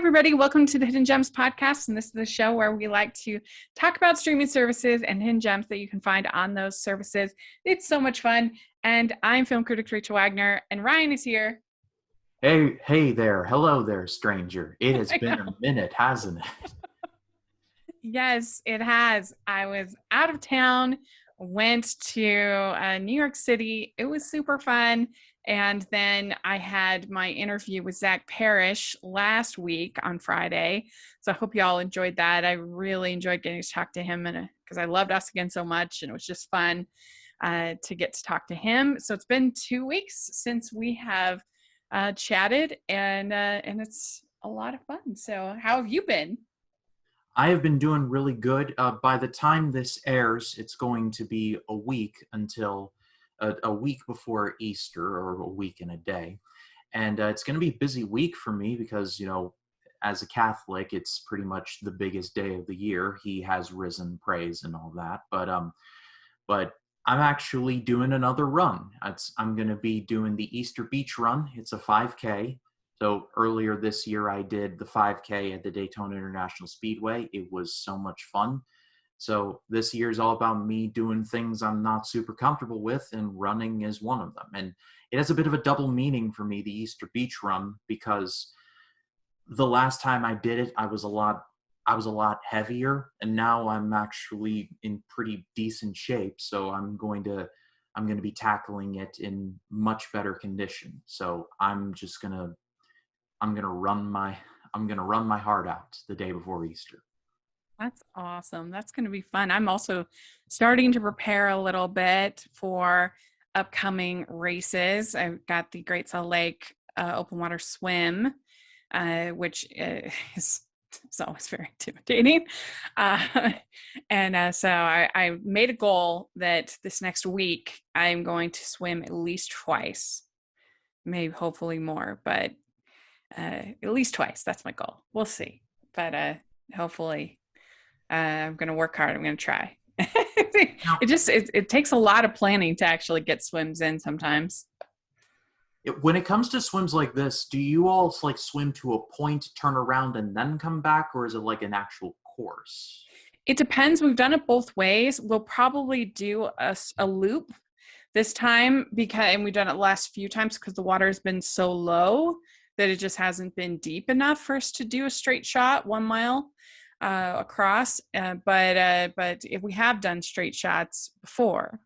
everybody. Welcome to the Hidden Gems podcast. And this is the show where we like to talk about streaming services and hidden gems that you can find on those services. It's so much fun. And I'm film critic Rachel Wagner, and Ryan is here. Hey there. Hello there, stranger. It has been a minute, hasn't it? Yes, it has. I was out of town, went to New York City. It was super fun. And then I had my interview with Zach Parrish last week on Friday. So I hope you all enjoyed that. I really enjoyed getting to talk to him because I loved Us Again so much, and it was just fun to get to talk to him. So it's been 2 weeks since we have chatted, and it's a lot of fun. So how have you been? I have been doing really good. By the time this airs, it's going to be a week until a week before Easter, or a week and a day. And it's going to be a busy week for me because, as a Catholic, it's pretty much the biggest day of the year. He has risen, praise, and all that. But I'm actually doing another run. I'm going to be doing the Easter Beach Run. It's a 5K. So earlier this year, I did the 5K at the Daytona International Speedway. It was so much fun. So this year is all about me doing things I'm not super comfortable with, and running is one of them. And it has a bit of a double meaning for me, the Easter Beach Run, because the last time I did it, I was a lot heavier, and now I'm actually in pretty decent shape. So I'm going to be tackling it in much better condition. So I'm gonna run my heart out the day before Easter. That's awesome. That's going to be fun. I'm also starting to prepare a little bit for upcoming races. I've got the Great Salt Lake open water swim, which is always very intimidating. So I made a goal that this next week I'm going to swim at least twice, maybe hopefully more, but at least twice. That's my goal. We'll see. But hopefully I'm going to work hard. I'm going to try. It takes a lot of planning to actually get swims in sometimes. When it comes to swims like this, do you all swim to a point, turn around, and then come back, or is it like an actual course? It depends. We've done it both ways. We'll probably do a loop this time and we've done it the last few times because the water has been so low that it just hasn't been deep enough for us to do a straight shot 1 mile across. But if we have done straight shots before,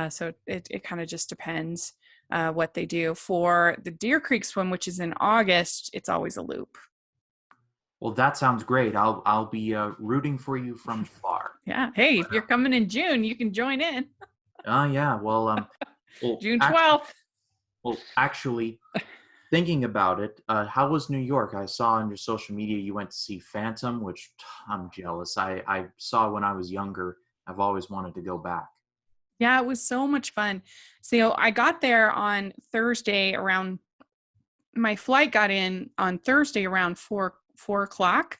so it kind of just depends what they do. For the Deer Creek swim, which is in August, it's always a loop. Well, that sounds great. I'll be rooting for you from far. Yeah. Hey, if you're coming in June, you can join in. Yeah. Well, June 12th. Actually, thinking about it, how was New York? I saw on your social media you went to see Phantom, which I'm jealous. I saw when I was younger. I've always wanted to go back. Yeah, it was so much fun. So I got there on Thursday my flight got in on Thursday around 4 o'clock,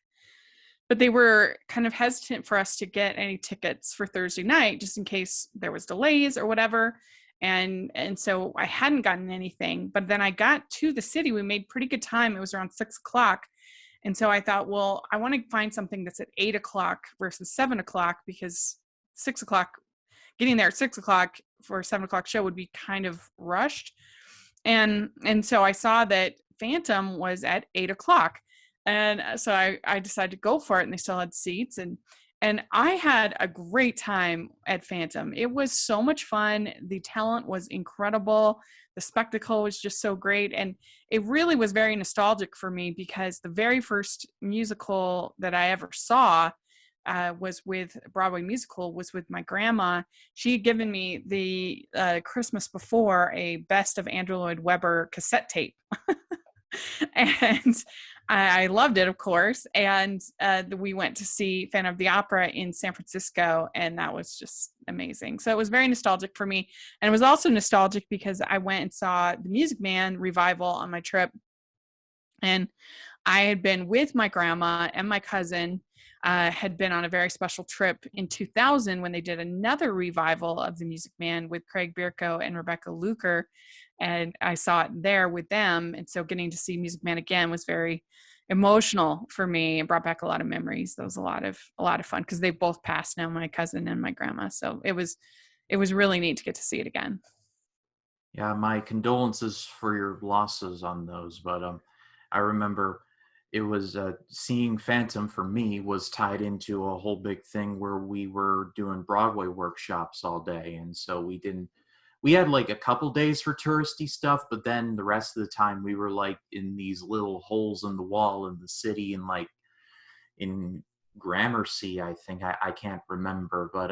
but they were kind of hesitant for us to get any tickets for Thursday night, just in case there was delays or whatever. And so I hadn't gotten anything, but then I got to the city. We made pretty good time. It was around 6 o'clock. And so I thought, well, I want to find something that's at 8 o'clock versus 7 o'clock, because 6 o'clock, getting there at 6 o'clock for a 7 o'clock show would be kind of rushed. And so I saw that Phantom was at 8 o'clock. And so I decided to go for it, and they still had seats. And I had a great time at Phantom. It was so much fun. The talent was incredible. The spectacle was just so great. And it really was very nostalgic for me, because the very first musical that I ever saw was with my grandma. She had given me the Christmas before a best of Andrew Lloyd Webber cassette tape. And I loved it, of course. And we went to see Phantom of the Opera in San Francisco, and that was just amazing. So it was very nostalgic for me. And it was also nostalgic because I went and saw the Music Man revival on my trip. And I had been with my grandma, and my cousin had been on a very special trip in 2000 when they did another revival of the Music Man with Craig Bierko and Rebecca Luker. And I saw it there with them. And so getting to see Music Man again was very emotional for me. It brought back a lot of memories. That was a lot of fun because they both passed now, my cousin and my grandma. So it was really neat to get to see it again. Yeah, my condolences for your losses on those, but I remember it was seeing Phantom for me was tied into a whole big thing where we were doing Broadway workshops all day, and so we had like a couple days for touristy stuff, but then the rest of the time we were like in these little holes in the wall in the city, and like in Gramercy, I think. I can't remember, but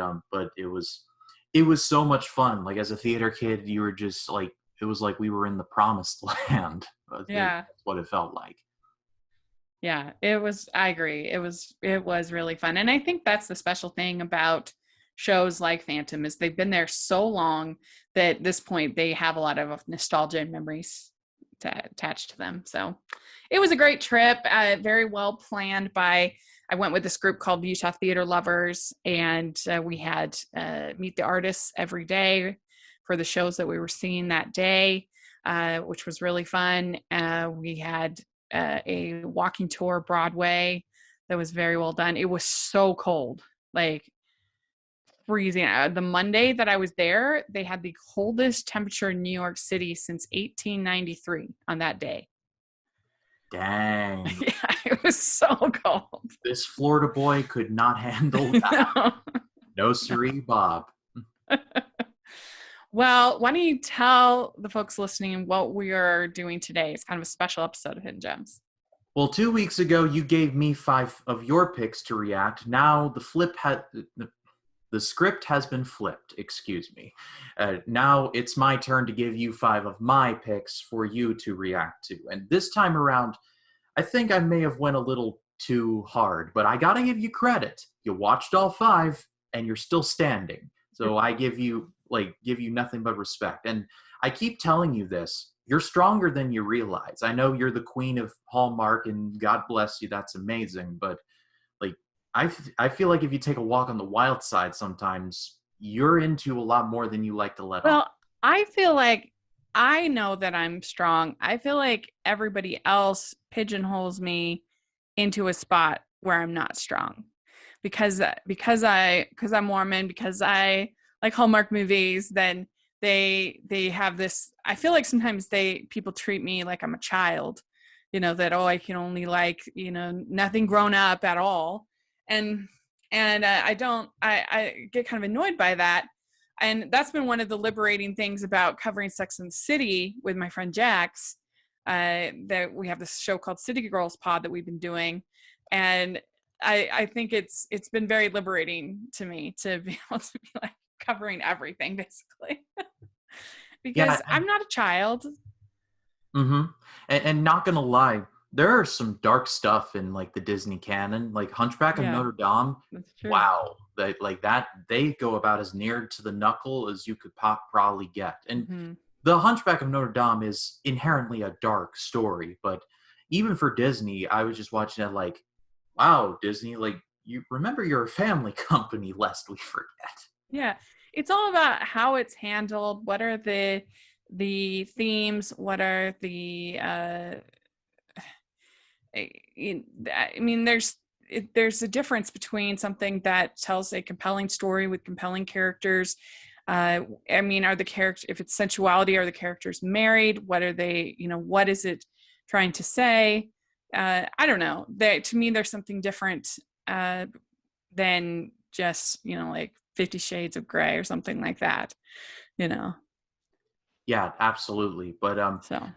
it was so much fun. Like as a theater kid, you were just like it was like we were in the promised land. Yeah. That's what it felt like. Yeah, it was, I agree. It was really fun. And I think that's the special thing about shows like Phantom is they've been there so long that at this point they have a lot of nostalgia and memories attached to them. So it was a great trip, very well planned I went with this group called Utah Theater Lovers, and we had meet the artists every day for the shows that we were seeing that day, which was really fun. We had a walking tour Broadway that was very well done. It was so cold, like freezing. The Monday that I was there, they had the coldest temperature in New York City since 1893 on that day. Dang, Yeah, it was so cold. this Florida boy could not handle that. No. No siree, Bob. Well, why don't you tell the folks listening what we are doing today? It's kind of a special episode of Hidden Gems. Well, 2 weeks ago, you gave me 5 of your picks to react. Now the script has been flipped. Excuse me. Now it's my turn to give you 5 of my picks for you to react to. And this time around, I think I may have went a little too hard, but I gotta give you credit. You watched all 5, and you're still standing. So I give you nothing but respect. And I keep telling you this. You're stronger than you realize. I know you're the queen of Hallmark, and God bless you, that's amazing. But like, I feel like if you take a walk on the wild side sometimes, you're into a lot more than you like to let on. Well, I feel like I know that I'm strong. I feel like everybody else pigeonholes me into a spot where I'm not strong because I'm Mormon, because I like Hallmark movies. Then they have this. I feel like sometimes people treat me like I'm a child, that I can only like nothing grown up at all, and I get kind of annoyed by that. And that's been one of the liberating things about covering Sex and the City with my friend Jax, that we have this show called City Girls Pod that we've been doing. And I think it's been very liberating to me to be able to be like covering everything basically. Because Yeah, I'm not a child. mm-hmm. And not gonna lie, there are some dark stuff in like the Disney canon, like Hunchback of Yeah, Notre Dame. that's true. Wow, they go about as near to the knuckle as you could probably get. And Mm-hmm. the Hunchback of Notre Dame is inherently a dark story, but even for Disney, I was just watching it like, wow, Disney, like you remember you're a family company, lest we forget. Yeah, it's all about how it's handled. What are the themes? What are the I mean, there's a difference between something that tells a compelling story with compelling characters. I mean, are the characters, if it's sensuality, are the characters married? What are they? What is it trying to say? I don't know. To me, there's something different than just like 50 Shades of Grey or something like that. Yeah, absolutely. But So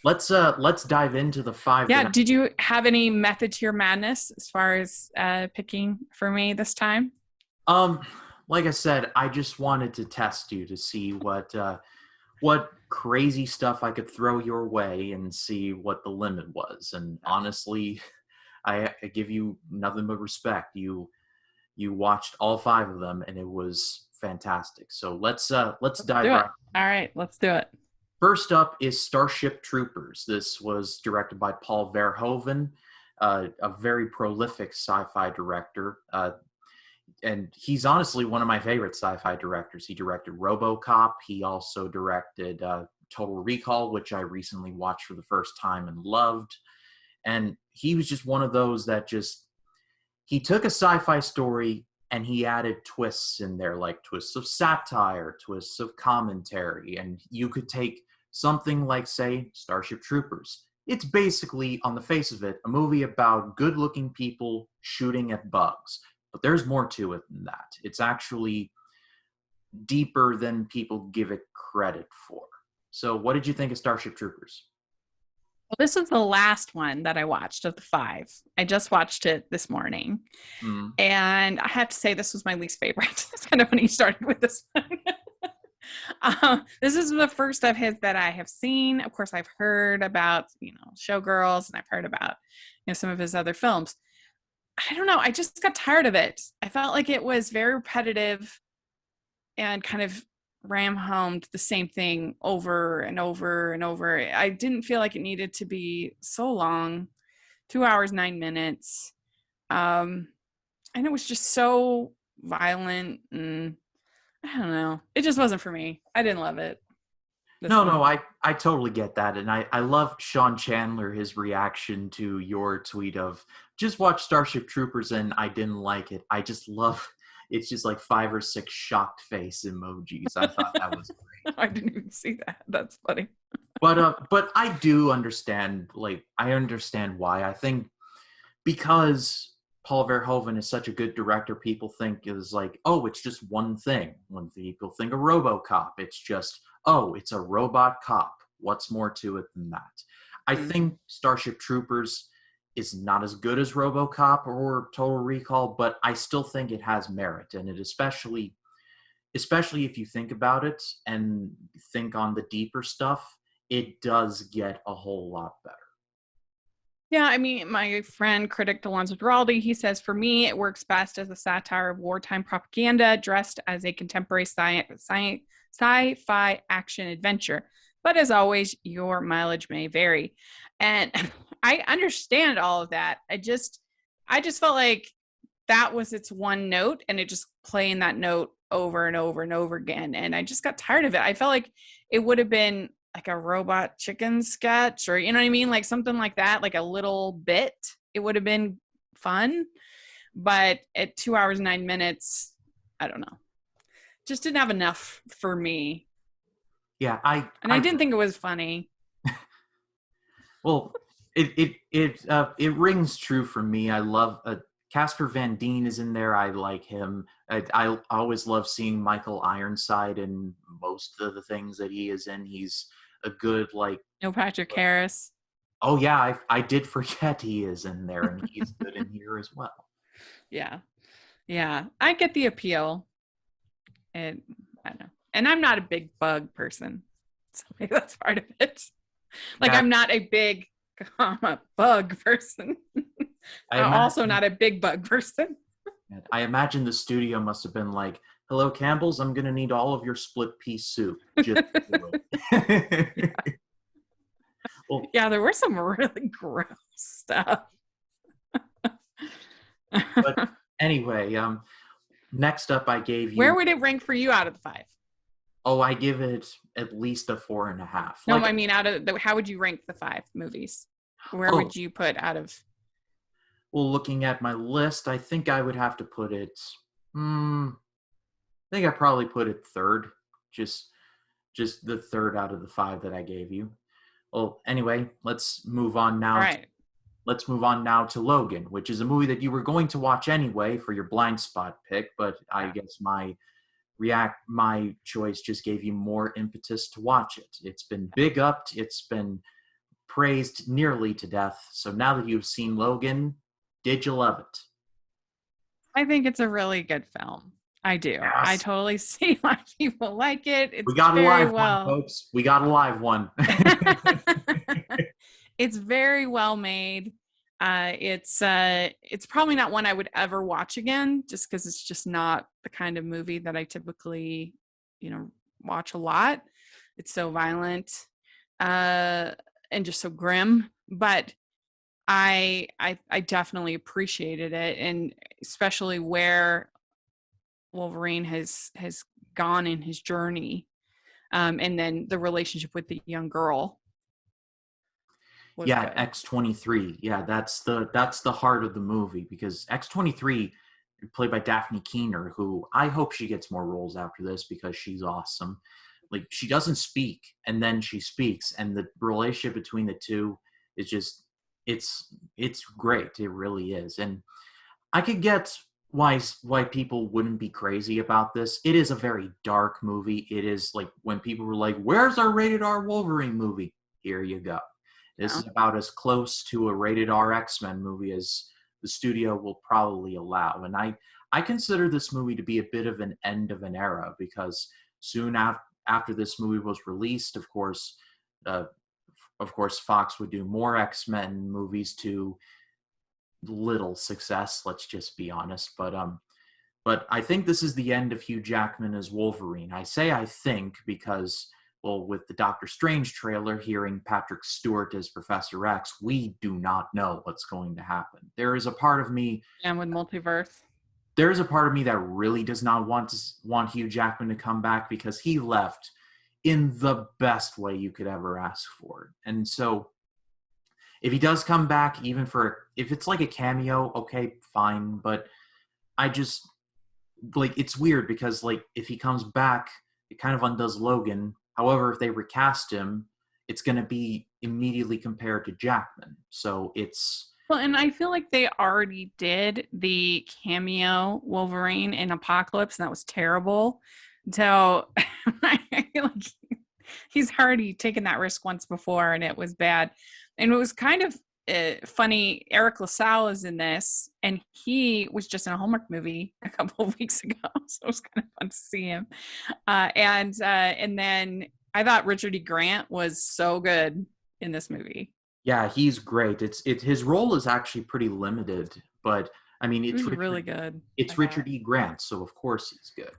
let's dive into the 5. yeah. Did you have any method to your madness as far as picking for me this time? Like I said, I just wanted to test you to see what crazy stuff I could throw your way and see what the limit was. And honestly, I give you nothing but respect. You watched all 5 of them, and it was fantastic. So let's dive right. All right, let's do it. First up is Starship Troopers. This was directed by Paul Verhoeven, a very prolific sci-fi director. And he's honestly one of my favorite sci-fi directors. He directed RoboCop. He also directed Total Recall, which I recently watched for the first time and loved. And he was just one of those that just, he took a sci-fi story and he added twists in there, like twists of satire, twists of commentary. And you could take something like, say, Starship Troopers. It's basically, on the face of it, a movie about good-looking people shooting at bugs. But there's more to it than that. It's actually deeper than people give it credit for. So what did you think of Starship Troopers? Well, this was the last one that I watched of the 5. I just watched it this morning. Mm. And I have to say, this was my least favorite. That's kind of when he started with this one. This is the first of his that I have seen. Of course, I've heard about, Showgirls, and I've heard about, some of his other films. I don't know. I just got tired of it. I felt like it was very repetitive and kind of ram homed the same thing over and over and over. I didn't feel like it needed to be so long, 2 hours, 9 minutes. And it was just so violent, and I don't know. It just wasn't for me. I didn't love it. No, I totally get that. And I love Sean Chandler, his reaction to your tweet of just watch Starship Troopers and I didn't like it. I just love, it's just like 5 or 6 shocked face emojis. I thought that was great. I didn't even see that. That's funny. But I do understand, like, I understand why. I think because Paul Verhoeven is such a good director, people think is like, oh, it's just one thing. When people think of RoboCop, it's just, oh, it's a robot cop. What's more to it than that? I think Starship Troopers is not as good as RoboCop or Total Recall, but I still think it has merit, and it especially if you think about it and think on the deeper stuff, it does get a whole lot better. Yeah, I mean, my friend, critic Alonzo Duralde, he says, for me, it works best as a satire of wartime propaganda dressed as a contemporary sci-fi action adventure. But as always, your mileage may vary. And I understand all of that. I just felt like that was its one note, and it just playing that note over and over and over again. And I just got tired of it. I felt like it would have been like a robot chicken sketch, or you know what I mean, like something like that, like a little bit. It would have been fun, but at 2 hours 9 minutes, I don't know, just didn't have enough for me. Yeah, I didn't think it was funny. Well, it rings true for me. I love Casper Van Dien is in there. I like him. I always love seeing Michael Ironside in most of the things that he is in. He's a good, like, No Patrick Harris. Oh yeah, I did forget he is in there, and he's good in here as well. Yeah, I get the appeal, and I don't know. And I'm not a big bug person, so maybe that's part of it. Like, I'm not a big bug person. I'm also not a big bug person. I imagine the studio must have been like, hello, Campbell's, I'm going to need all of your split pea soup. Just do it. Yeah. Well, yeah, there were some really gross stuff. But anyway, next up I gave you... Where would it rank for you out of the 5? Oh, I give it at least a 4.5. No, I mean, how would you rank the 5 movies? Where would you put out of... Well, looking at my list, I think I would have to put it... I think I probably put it 3rd. Just the 3rd out of the 5 that I gave you. Well, anyway, let's move on now. All right. Let's move on now to Logan, which is a movie that you were going to watch anyway for your blind spot pick, but I guess my choice just gave you more impetus to watch it. It's been big upped. It's been praised nearly to death. So now that you've seen Logan, did you love it? I think it's a really good film. I do. Yes. I totally see why people like it. We got a live one, folks. We got a live one. It's very well made. It's probably not one I would ever watch again, just because it's just not the kind of movie that I typically, watch a lot. It's so violent, and just so grim. But I definitely appreciated it, and especially where Wolverine has gone in his journey, and then the relationship with the young girl. was Yeah, good. X-23. Yeah, that's the heart of the movie because X-23, played by Daphne Keener, who I hope she gets more roles after this because she's awesome. Like she doesn't speak and then she speaks, and the relationship between the two is just it's great. It really is. And I could get why people wouldn't be crazy about this. It is a very dark movie. It is like when people were like, "Where's our rated R Wolverine movie?" Here you go. This Yeah. is about as close to a rated R X-Men movie as the studio will probably allow. And I consider this movie to be a bit of an end of an era because soon after this movie was released, uh, of course, Fox would do more X-Men movies to little success. Let's just be honest. But I think this is the end of Hugh Jackman as Wolverine. I say I think because, well, with the Doctor Strange trailer, hearing Patrick Stewart as Professor X, we do not know what's going to happen. And with multiverse. There is a part of me that really does not want Hugh Jackman to come back because he left in the best way you could ever ask for. And so if he does come back, even for if it's like a cameo, okay, fine. But I just like it's weird because like if he comes back, it kind of undoes Logan. However, if they recast him, it's going to be immediately compared to Jackman. So it's Well, and I feel like they already did the cameo Wolverine in Apocalypse, and that was terrible. So I feel like he's already taken that risk once before, and it was bad. And it was kind of funny. Eric LaSalle is in this, and he was just in a Hallmark movie a couple of weeks ago, so it was kind of fun to see him. And then I thought Richard E. Grant was so good in this movie. yeah, he's great. It's his role is actually pretty limited, but I mean He was really good, I It's thought. Richard E. Grant, so of course he's good.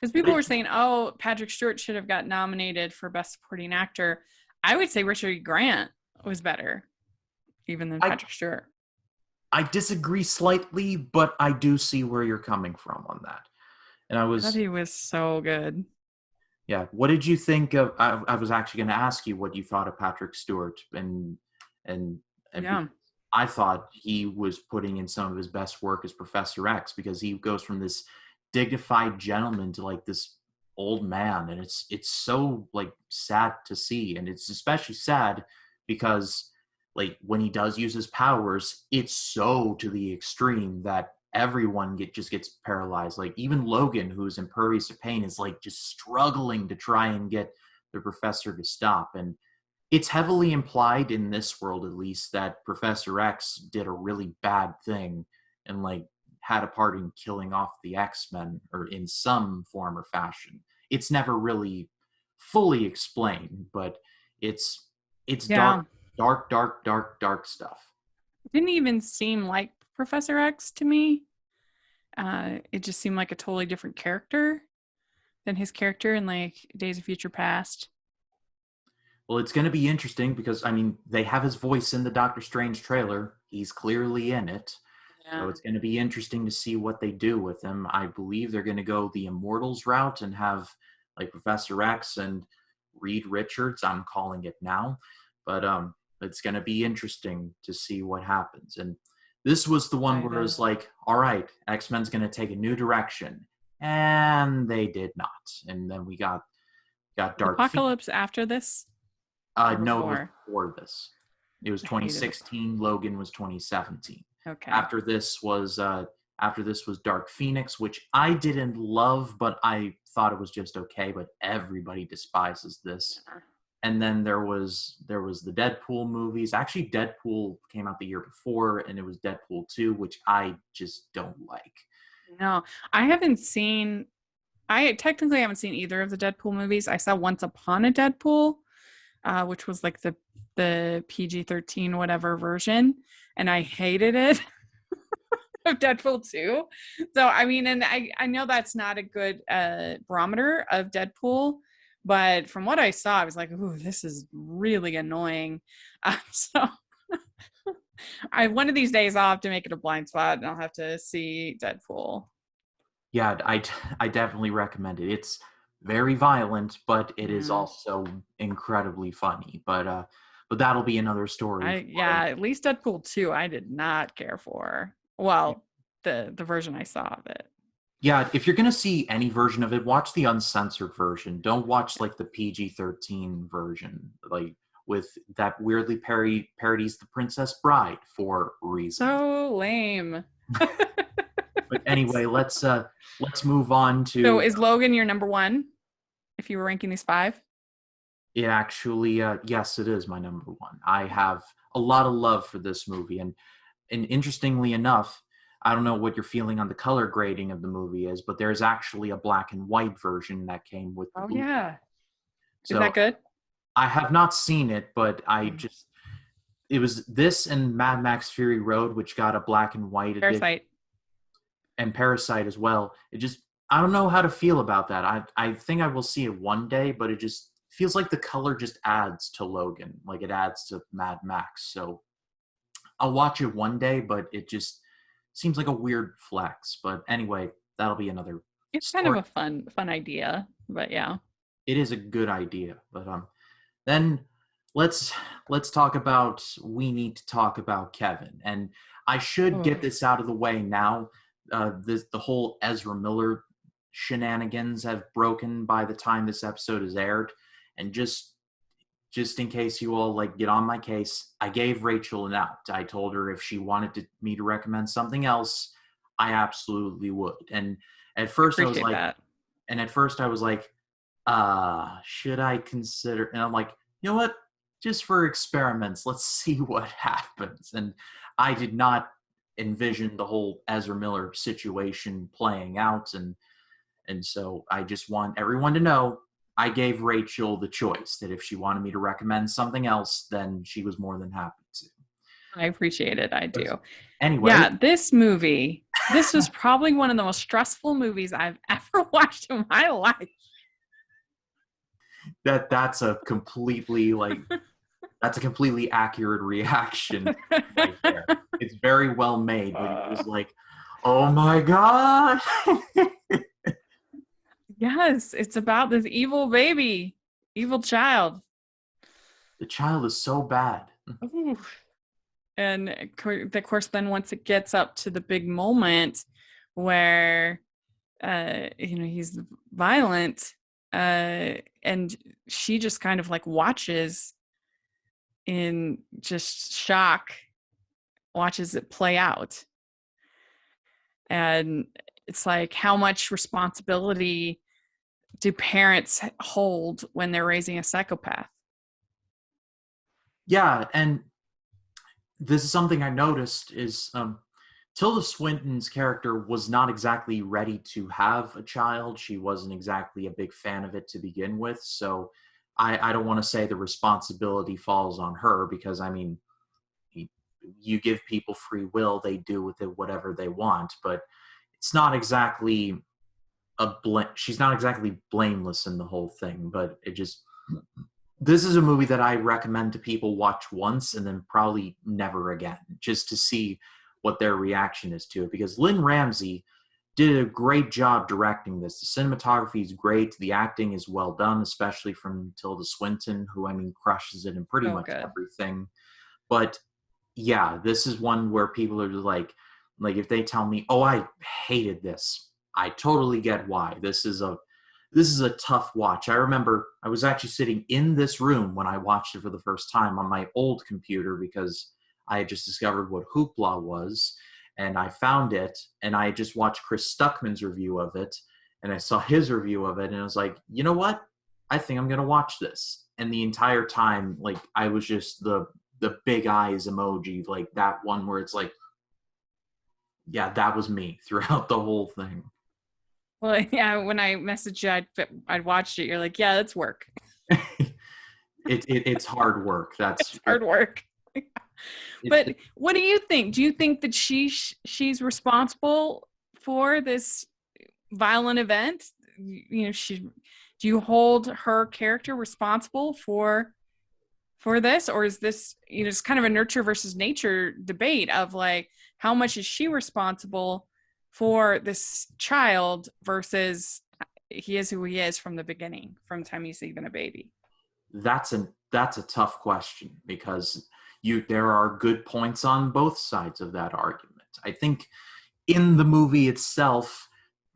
Because But people it, were saying, "Oh, Patrick Stewart should have got nominated for Best Supporting Actor." I would say Richard E. Grant was better, even than I Patrick Stewart. I disagree slightly, but I do see where you're coming from on that. And I I thought was he was so good. Yeah. What did you think of? I was actually going to ask you what you thought of Patrick Stewart, and and Yeah, because I thought he was putting in some of his best work as Professor X because he goes from this dignified gentleman to like this old man, and it's so like sad to see, and it's especially sad because like when he does use his powers, it's so to the extreme that everyone just gets paralyzed. Like even Logan, who's impervious to pain, is like just struggling to try and get the professor to stop. And it's heavily implied in this world, at least, that Professor X did a really bad thing and like had a part in killing off the X-Men or in some form or fashion. It's never really fully explained, but it's yeah. dark stuff. Didn't even seem like Professor X to me. It just seemed like a totally different character than his character in like Days of Future Past. Well, it's going to be interesting because I mean they have his voice in the Doctor Strange trailer. He's clearly in it. So Yeah. it's going to be interesting to see what they do with him. I believe they're going to go the Immortals route and have like Professor X and Reed Richards. I'm calling it now, but it's going to be interesting to see what happens. And this was the one where it Excited. was like, all right, X-Men's going to take a new direction, and they did not. And then we got Was Dark Phoenix. Apocalypse after this or No, it was before? before this. It was I hated it. 2016. Logan was 2017. Okay. After this was Dark Phoenix, which I didn't love, but I thought it was just okay. But everybody despises this. And then there was the Deadpool movies. Actually, Deadpool came out the year before, and it was Deadpool 2, which I just don't like. No, I haven't seen. I technically haven't seen either of the Deadpool movies. I saw Once Upon a Deadpool, which was like the PG-13 whatever version, and I hated it. Of Deadpool 2. So I mean, and I know that's not a good barometer of Deadpool, but from what I saw, I was like, ooh, this is really annoying. So I one of these days I'll have to make it a blind spot and I'll have to see Deadpool. Yeah, I definitely recommend it. It's very violent, but it is Yeah. also incredibly funny. but that'll be another story. At least Deadpool 2 I did not care for. Well, the version I saw of it. Yeah, if you're gonna see any version of it, watch the uncensored version. Don't watch like the PG-13 version, like with that weirdly parodies the Princess Bride for reasons. So lame. But anyway, let's move on to. So is Logan your number one if you were ranking these five? It actually, yes, it is my number one. I have a lot of love for this movie, and interestingly enough, I don't know what your feeling on the color grading of the movie is, but there's actually a black and white version that came with the movie. Yeah. So Is that good? I have not seen it, but it was this and Mad Max Fury Road, which got a black and white edition, Parasite. and Parasite as well. I don't know how to feel about that. I think I will see it one day, but it just feels like the color just adds to Logan, like it adds to Mad Max. So I'll watch it one day, but it just seems like a weird flex. But anyway, that'll be another It's story. kind of a fun idea, but yeah. It is a good idea, but then let's talk about. We need to talk about Kevin, and I should get this out of the way now. The whole Ezra Miller shenanigans have broken by the time this episode is aired, and just in case you all like get on my case, I gave Rachel an out. I told her if she wanted me to recommend something else, I absolutely would. And at first I was like, that. and at first I was like, should I consider? And I'm like, you know what? Just for experiments, let's see what happens. And I did not envision the whole Ezra Miller situation playing out, and so I just want everyone to know I gave Rachel the choice that if she wanted me to recommend something else, then she was more than happy to. I appreciate it. I do. Anyway. Yeah, this was probably one of the most stressful movies I've ever watched in my life. That's a completely accurate reaction right there. It's very well made, but it was like, oh my God. Yes, it's about this evil baby, evil child. The child is so bad. Ooh. And of course, then once it gets up to the big moment where, he's violent, and she just kind of like watches in just shock, watches it play out. And it's like, how much responsibility do parents hold when they're raising a psychopath? Yeah, and this is something I noticed is Tilda Swinton's character was not exactly ready to have a child. She wasn't exactly a big fan of it to begin with. So I don't want to say the responsibility falls on her, because, I mean, you give people free will, they do with it whatever they want, but it's not exactly she's not exactly blameless in the whole thing. But this is a movie that I recommend to people watch once and then probably never again, just to see what their reaction is to it, because Lynn Ramsey did a great job directing this. The cinematography is great. The acting is well done, especially from Tilda Swinton, who, I mean, crushes it in pretty much everything. But yeah, this is one where people are like if they tell me, oh, I hated this, I totally get why. This is a tough watch. I remember I was actually sitting in this room when I watched it for the first time on my old computer, because I had just discovered what Hoopla was, and I found it, and I just watched Chris Stuckman's review of it, and I saw his review of it, and I was like, you know what? I think I'm going to watch this. And the entire time, like, I was just the big eyes emoji, like that one where it's like, yeah, that was me throughout the whole thing. Well, yeah, when I messaged you, I'd watched it. You're like, yeah, that's work. It's hard work. That's hard work. But what do you think? Do you think that she's responsible for this violent event? Do you hold her character responsible for this, or is this it's kind of a nurture versus nature debate of like, how much is she responsible for this child versus he is who he is from the beginning, from the time he's even a baby? That's a tough question because there are good points on both sides of that argument. I think in the movie itself,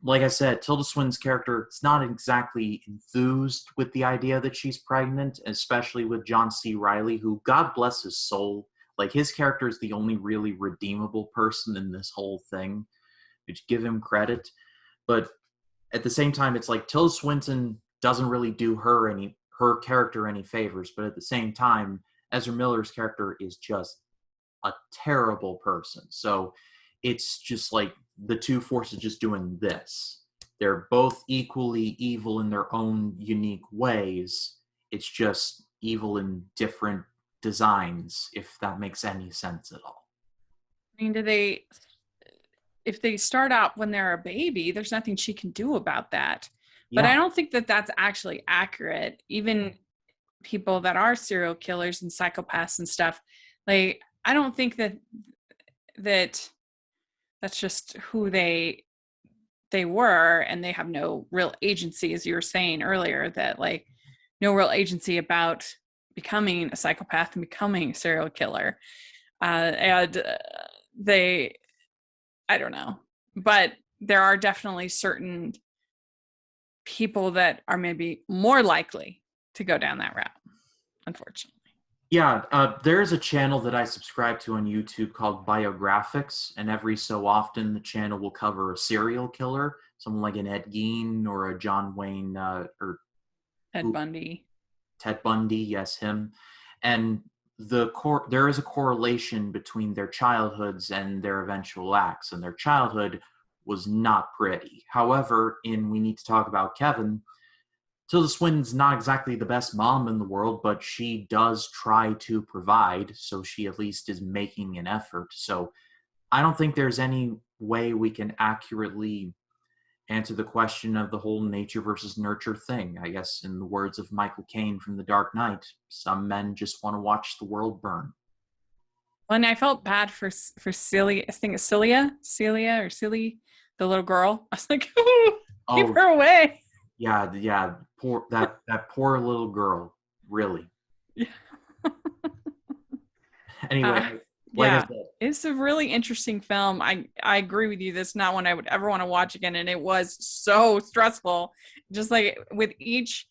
like I said, Tilda Swinton's character is not exactly enthused with the idea that she's pregnant, especially with John C. Reilly, who, God bless his soul, like his character is the only really redeemable person in this whole thing, which give him credit. But at the same time, it's like Tilda Swinton doesn't really do her character any favors, but at the same time, Ezra Miller's character is just a terrible person. So it's just like the two forces just doing this. They're both equally evil in their own unique ways. It's just evil in different designs, if that makes any sense at all. I mean, if they start out when they're a baby, there's nothing she can do about that. But I Yeah. don't think that that's actually accurate. Even people that are serial killers and psychopaths and stuff, like I don't think that that's just who they were, and they have no real agency, as you were saying earlier, that like no real agency about becoming a psychopath and becoming a serial killer. And they, I don't know, but there are definitely certain people that are maybe more likely to go down that route, unfortunately. Yeah, there's a channel that I subscribe to on YouTube called Biographics, and every so often the channel will cover a serial killer, someone like an Ed Gein or a John Wayne or Ted who, Bundy. Ted Bundy, yes, him. And there is a correlation between their childhoods and their eventual acts, and their childhood was not pretty. However, in We Need to Talk About Kevin, Tilda Swinton's not exactly the best mom in the world, but she does try to provide, so she at least is making an effort. So I don't think there's any way we can accurately answer the question of the whole nature versus nurture thing. I guess, in the words of Michael Caine from The Dark Knight, some men just want to watch the world burn. Well, and I felt bad for Celia. I think it's Celia or Silly, the little girl. I was like, keep Oh, her away. yeah, yeah, poor that poor little girl, really. Yeah. Anyway, Uh, like I yeah, said, it's a really interesting film. I agree with you. This is not one I would ever want to watch again, and it was so stressful. Just like with each,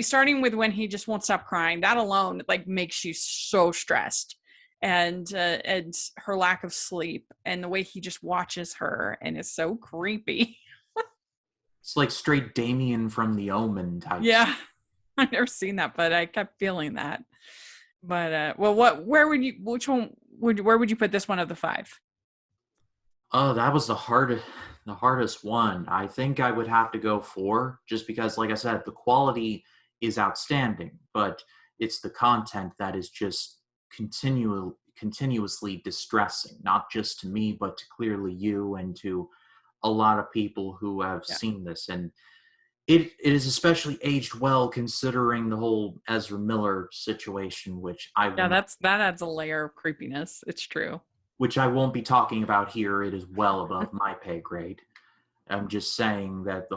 starting with when he just won't stop crying. That alone like makes you so stressed, and her lack of sleep and the way he just watches her, and it's so creepy. it's like straight Damien from The Omen types. Yeah, I've never seen that, but I kept feeling that. But well, which one where would you put this one of the five? Oh, that was the hardest one. I think I would have to go four, just because, like I said, the quality is outstanding, but it's the content that is just continuously distressing, not just to me, but to clearly you and to a lot of people who have Yeah. seen this. And it is especially aged well considering the whole Ezra Miller situation, Yeah, that adds a layer of creepiness. It's true. which I won't be talking about here. It is well above my pay grade. I'm just saying that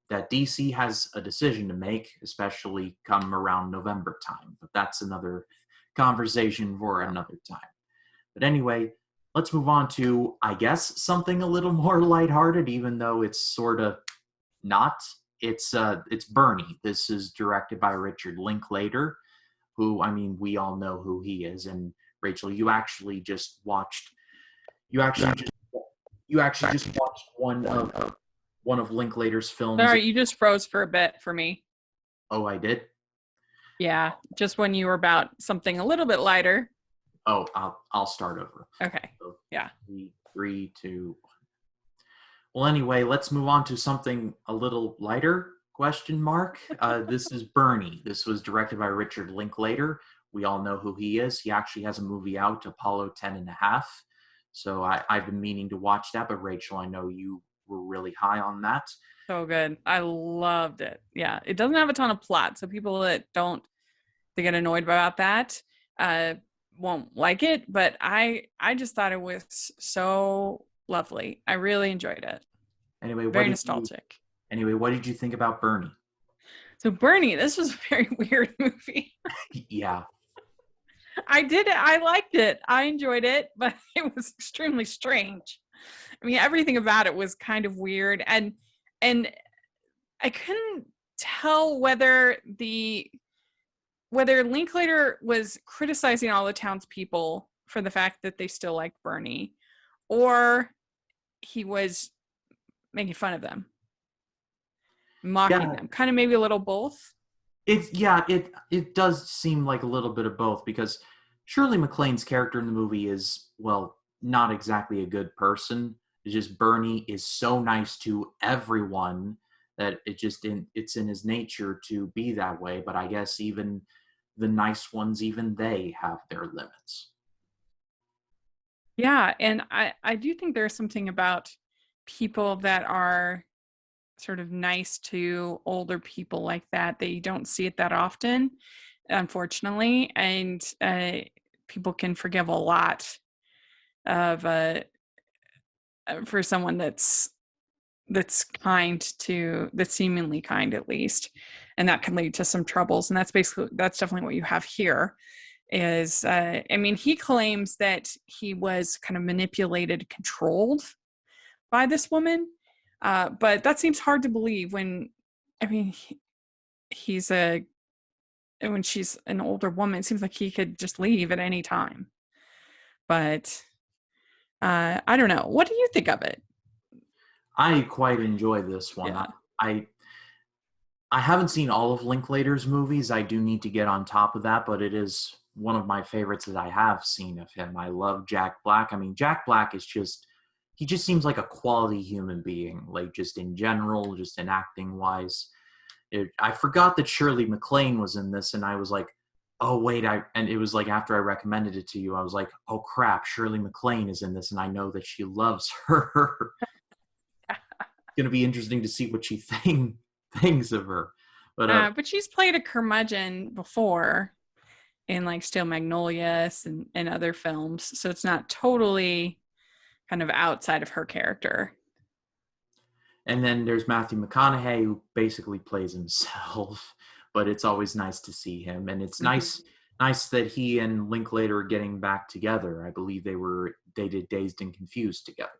that DC has a decision to make, especially come around November time. But that's another conversation for another time. But anyway, let's move on to, I guess, something a little more lighthearted, even though it's sort of not. It's Bernie. This is directed by Richard Linklater, who, I mean, we all know who he is. And Rachel, you actually just you actually just watched one of Linklater's films. Sorry, you just froze for a bit for me. Oh, I did. Yeah, just when you were about something a little bit lighter. Oh, I'll start over. Okay. So, Yeah. three, two. Well, anyway, let's move on to something a little lighter. Question mark. This is Bernie. This was directed by Richard Linklater. We all know who he is. He actually has a movie out, Apollo 10 and a half. So I've been meaning to watch that, but Rachel, I know you were really high on that. So good. I loved it. Yeah. It doesn't have a ton of plot. So people that they get annoyed about that, won't like it. But I just thought it was so lovely. I really enjoyed it. Anyway, Very nostalgic. what did you think about Bernie? So Bernie, this was a very weird movie. Yeah. I did it. I liked it. I enjoyed it, but it was extremely strange. I mean, everything about it was kind of weird, and I couldn't tell whether Linklater was criticizing all the townspeople for the fact that they still liked Bernie, or he was making fun of them, mocking Yeah, them. Kind of maybe a little both. it does seem like a little bit of both because Shirley MacLaine's character in the movie is, well, not exactly a good person. It's just Bernie is so nice to everyone that it's in his nature to be that way, but I guess even the nice ones, even they have their limits. Yeah, and I do think there's something about people that are sort of nice to older people like that you don't see it that often, unfortunately, and people can forgive a lot of for someone that's seemingly kind, at least, and that can lead to some troubles, and that's definitely what you have here. Is I mean, he claims that he was kind of manipulated, controlled by this woman, but that seems hard to believe when, I mean, he's a when she's an older woman. It seems like he could just leave at any time. But I don't know. What do you think of it? I quite enjoy this one. Yeah. I I haven't seen all of Linklater's movies. I do need to get on top of that, but it is one of my favorites that I have seen of him. I love Jack Black. I mean, Jack Black is just, he just seems like a quality human being, like just in general, just in acting wise. I forgot that Shirley MacLaine was in this, and I was like, oh, wait. And it was like after I recommended it to you, I was like, oh, crap, Shirley MacLaine is in this, and I know that she loves her. It's going to be interesting to see what she thinks of her. But she's played a curmudgeon before in like Steel Magnolias and other films, so it's not totally kind of outside of her character. And then there's Matthew McConaughey, who basically plays himself, but it's always nice to see him. And it's nice that he and Linklater are getting back together. I believe they did Dazed and Confused together.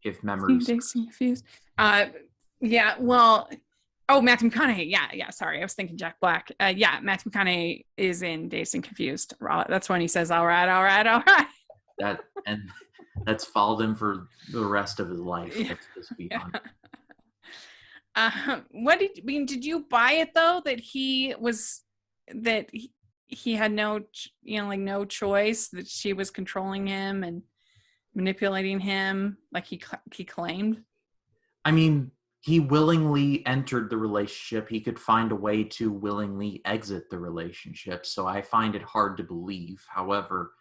If memory Dazed and Confused. Yeah, well, oh, Matthew McConaughey. Yeah. Sorry, I was thinking Jack Black. Yeah, Matthew McConaughey is in Dazed and Confused. That's when he says, "All right, all right, all right." That's followed him for the rest of his life. Yeah. Let's just be honest. What did you buy it though that he had no, like no choice, that she was controlling him and manipulating him like he claimed? I mean, he willingly entered the relationship. He could find a way to willingly exit the relationship. So I find it hard to believe. However,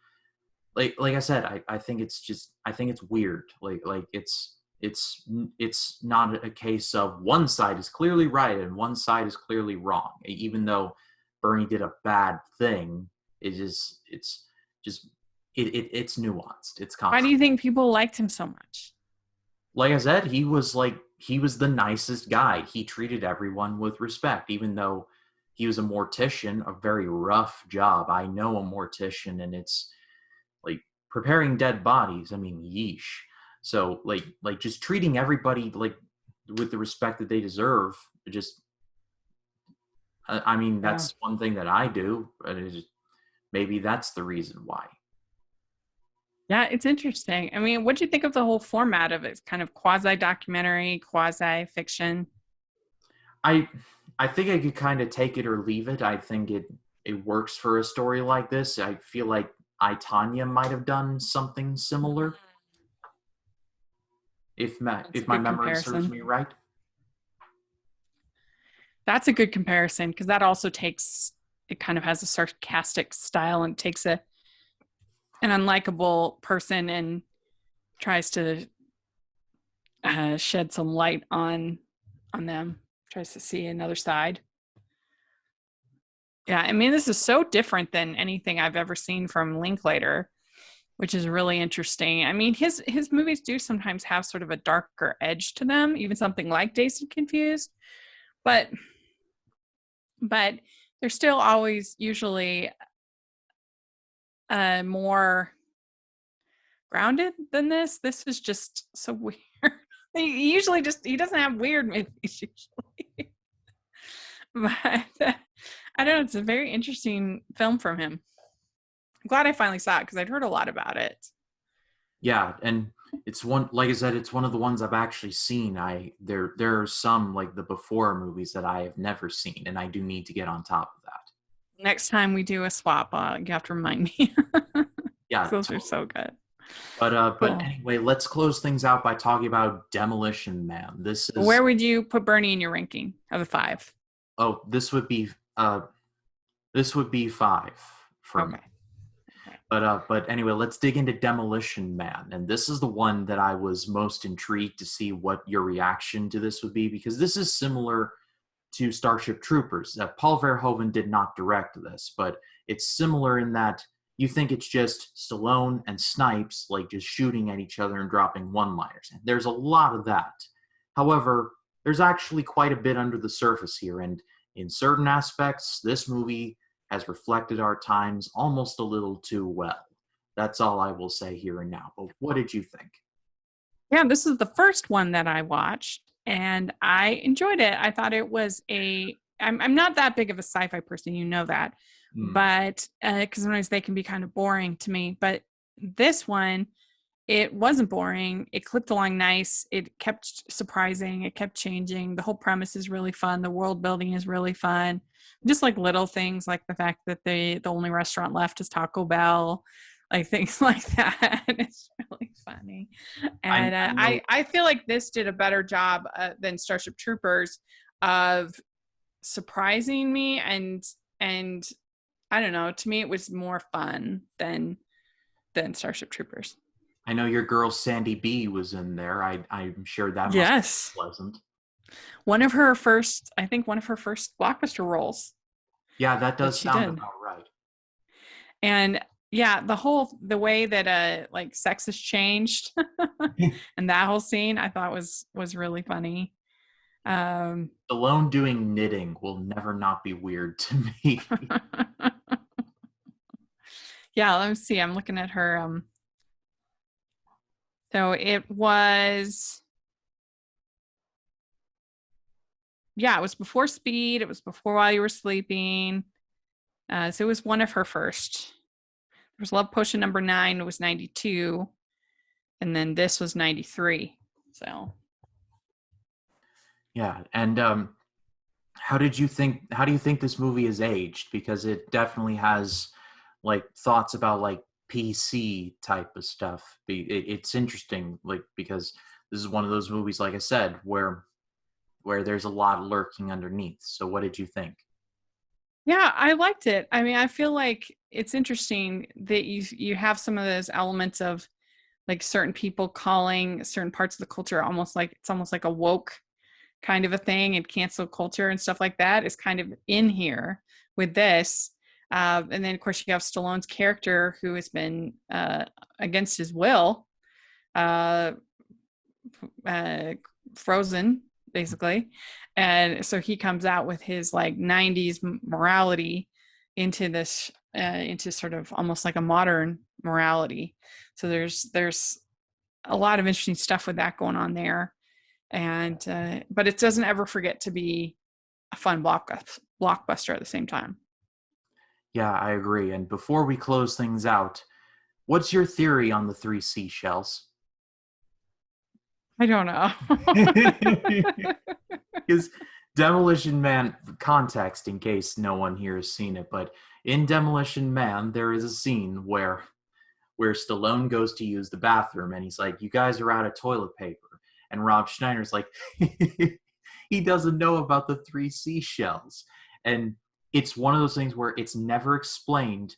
like I said, I think it's weird. Like it's not a case of one side is clearly right and one side is clearly wrong. Even though Bernie did a bad thing, it's nuanced. It's complex. Why do you think people liked him so much? Like I said, he was the nicest guy. He treated everyone with respect, even though he was a mortician, a very rough job. I know a mortician, and it's like preparing dead bodies. I mean, yeesh. So like just treating everybody like with the respect that they deserve. I mean, that's one thing that I do. Maybe that's the reason why. Yeah, it's interesting. I mean, what do you think of the whole format of it? It's kind of quasi-documentary, quasi-fiction. I think I could kind of take it or leave it. I think it works for a story like this. I feel like I, Tanya might have done something similar. If my memory serves me right. That's a good comparison, because that also it kind of has a sarcastic style and takes an unlikable person and tries to shed some light on them, tries to see another side. Yeah, I mean, this is so different than anything I've ever seen from Linklater, which is really interesting. I mean, his movies do sometimes have sort of a darker edge to them, even something like Dazed and Confused. but but they're still always usually more grounded than this. This is just so weird. He doesn't have weird movies usually. But I don't know, it's a very interesting film from him. I'm glad I finally saw it because I'd heard a lot about it. Yeah, and it's one, like I said, it's one of the ones I've actually seen. There are some like the before movies that I have never seen, and I do need to get on top of that. Next time we do a swap, you have to remind me. Yeah, Those are totally. so good. But Cool. anyway, let's close things out by talking about Demolition Man. Where would you put Bernie in your ranking of the five? Oh, this would be five for me. Okay. Okay. But anyway, let's dig into Demolition Man. And this is the one that I was most intrigued to see what your reaction to this would be, because this is similar to Starship Troopers. Paul Verhoeven did not direct this, but it's similar in that you think it's just Stallone and Snipes, like just shooting at each other and dropping one-liners. There's a lot of that. However, there's actually quite a bit under the surface here, and in certain aspects, this movie has reflected our times almost a little too well. That's all I will say here and now. But what did you think? Yeah, this is the first one that I watched and I enjoyed it. I thought it was I'm not that big of a sci-fi person, you know that, Hmm. but because sometimes they can be kind of boring to me. But this one, it wasn't boring. It clipped along nice. It kept surprising. It kept changing. The whole premise is really fun. The world building is really fun. Just like little things like the fact that the only restaurant left is Taco Bell, like things like that. It's really funny. And I know. I feel like this did a better job than Starship Troopers of surprising me and I don't know. To me, it was more fun than Starship Troopers. I know your girl Sandy B was in there. I'm sure that must be Yes. pleasant. I think one of her first blockbuster roles Yeah, that that does she sound did. about right. And yeah, the way that like sex has changed and that whole scene I thought was really funny. Um Stallone doing knitting will never not be weird to me. yeah, let me see. I'm looking at her so it was yeah, it was before Speed, it was before While You Were Sleeping. So it was one of her first. There was Love Potion number 9, it was 92, and then this was 93. So Yeah, and how do you think this movie is aged? Because it definitely has like thoughts about like PC type of stuff. It's interesting, like because this is one of those movies, like I said, where there's a lot lurking underneath. So what did you think? yeah, I liked it. I mean, I feel like it's interesting that you have some of those elements of like certain people calling certain parts of the culture almost like it's almost like a woke kind of a thing, and cancel culture and stuff like that is kind of in here with this. And then of course you have Stallone's character who has been against his will, uh, uh, frozen basically, and so he comes out with his like 90s morality into this into sort of almost like a modern morality. So there's a lot of interesting stuff with that going on there, and but it doesn't ever forget to be a fun blockbuster at the same time. Yeah, I agree. And before we close things out, what's your theory on the three seashells? I don't know. Because Demolition Man, context in case no one here has seen it, but in Demolition Man, there is a scene where Stallone goes to use the bathroom and he's like, "You guys are out of toilet paper," and Rob Schneider's like, he doesn't know about the three seashells, and it's one of those things where it's never explained,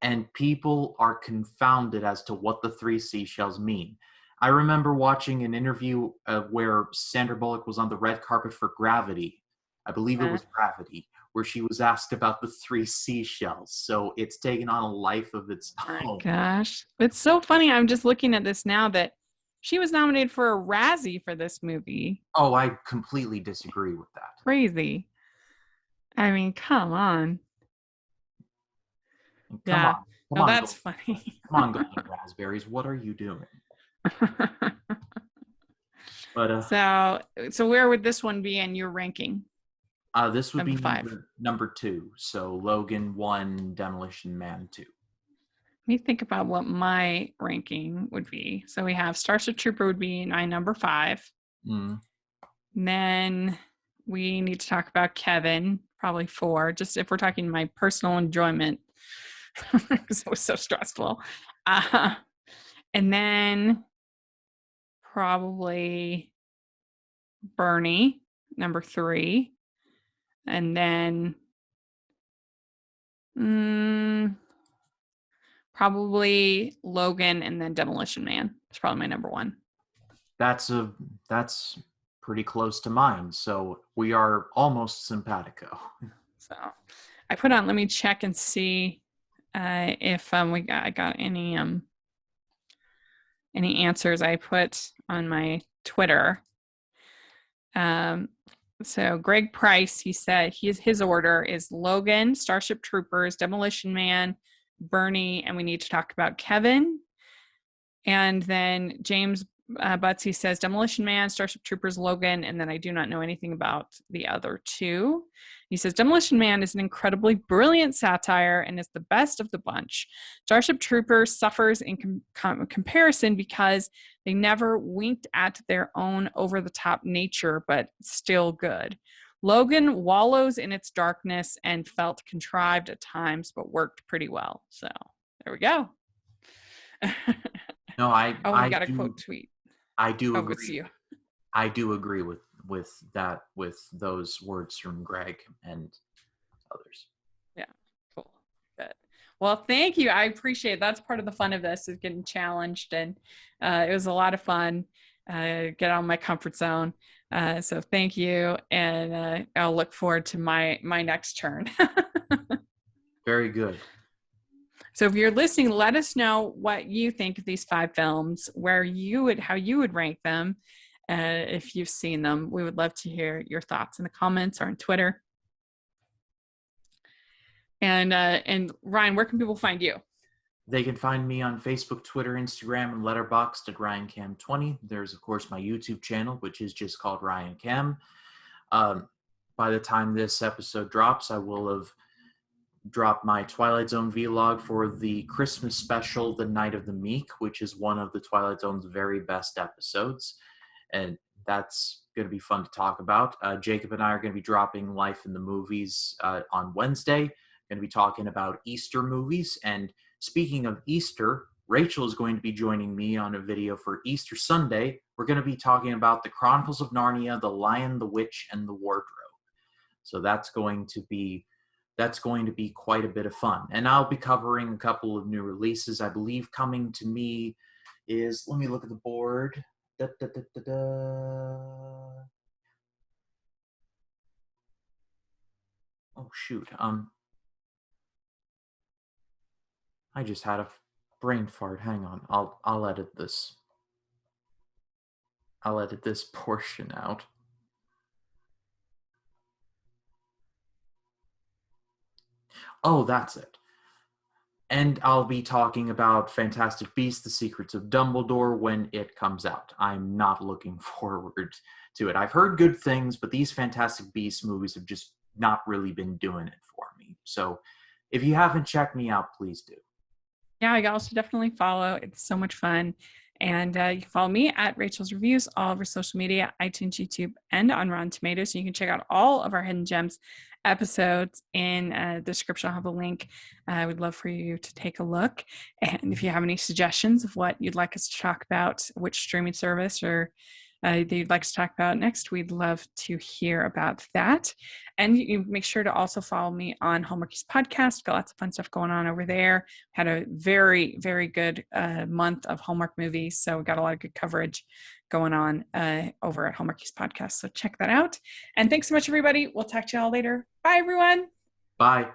and people are confounded as to what the three seashells mean. I remember watching an interview where Sandra Bullock was on the red carpet for Gravity. I believe it uh, was Gravity, where she was asked about the three seashells. So it's taken on a life of its my own. gosh, it's so funny. I'm just looking at this now that She was nominated for a Razzie for this movie. Oh, I completely disagree with that. Crazy. I mean, come on. Come Yeah. on, come No, on, that's golden, funny. come on, golden raspberries. What are you doing? But So where would this one be in your ranking this would of be the five? number two. So Logan 1, Demolition Man 2. Let me think about what my ranking would be. So we have Starship Trooper would be my number 5. Mm. And then we need to talk about Kevin, probably 4, just if we're talking my personal enjoyment, because it was so stressful. Uh, and then probably Bernie, number 3. And then probably Logan and then Demolition Man. It's probably my number 1. That's pretty close to mine. So we are almost simpatico. So I put on, let me check and see if I got any answers I put on my Twitter. So Greg Price, he said his order is Logan, Starship Troopers, Demolition Man, Bernie, and we need to talk about Kevin. And then James Butsy says Demolition Man, Starship Troopers, Logan, and then I do not know anything about the other 2. He says Demolition Man is an incredibly brilliant satire and is the best of the bunch. Starship Troopers suffers in comparison because they never winked at their own over-the-top nature, but still good. Logan wallows in its darkness and felt contrived at times, but worked pretty well. So there we go. No, Oh, we got a quote tweet. I do Oh, agree. it's you. I do agree with that, with those words from Greg and others. Yeah, cool. Good. Well, thank you. I appreciate it. That's part of the fun of this, is getting challenged, and it was a lot of fun. Get out of my comfort zone. So thank you, and I'll look forward to my next turn. Very good. So if you're listening, let us know what you think of these 5 films, how you would rank them, if you've seen them. We would love to hear your thoughts in the comments or on Twitter. And Ryan, where can people find you? They can find me on Facebook, Twitter, Instagram, and Letterboxd at RyanCam20. There's, of course, my YouTube channel, which is just called Ryan Cam. By the time this episode drops, I will have dropped my Twilight Zone vlog for the Christmas special, The Night of the Meek, which is one of the Twilight Zone's very best episodes. And that's going to be fun to talk about. Jacob and I are going to be dropping Life in the Movies on Wednesday. Going to be talking about Easter movies. And speaking of Easter, Rachel is going to be joining me on a video for Easter Sunday. We're going to be talking about the Chronicles of Narnia, The Lion, the Witch, and the Wardrobe. So that's going to be quite a bit of fun. And I'll be covering a couple of new releases. I believe coming to me is, let me look at the board. Oh shoot. I just had a brain fart. Hang on. I'll edit this. I'll edit this portion out. Oh, that's it. And I'll be talking about Fantastic Beasts: The Secrets of Dumbledore when it comes out. I'm not looking forward to it. I've heard good things, but these Fantastic Beasts movies have just not really been doing it for me. So if you haven't checked me out, please do. Yeah, I also definitely follow. It's so much fun. And you can follow me at Rachel's Reviews, all over social media, iTunes, YouTube, and on Rotten Tomatoes. So you can check out all of our Hidden Gems episodes in the description. I'll have a link. I would love for you to take a look. And if you have any suggestions of what you'd like us to talk about, which streaming service or that you'd like to talk about next, we'd love to hear about that. And you make sure to also follow me on Hallmarkies Podcast. Got lots of fun stuff going on over there. Had a very, very good month of Hallmark movies. So we got a lot of good coverage going on over at Hallmarkies Podcast. So check that out. And thanks so much, everybody. We'll talk to you all later. Bye, everyone. Bye.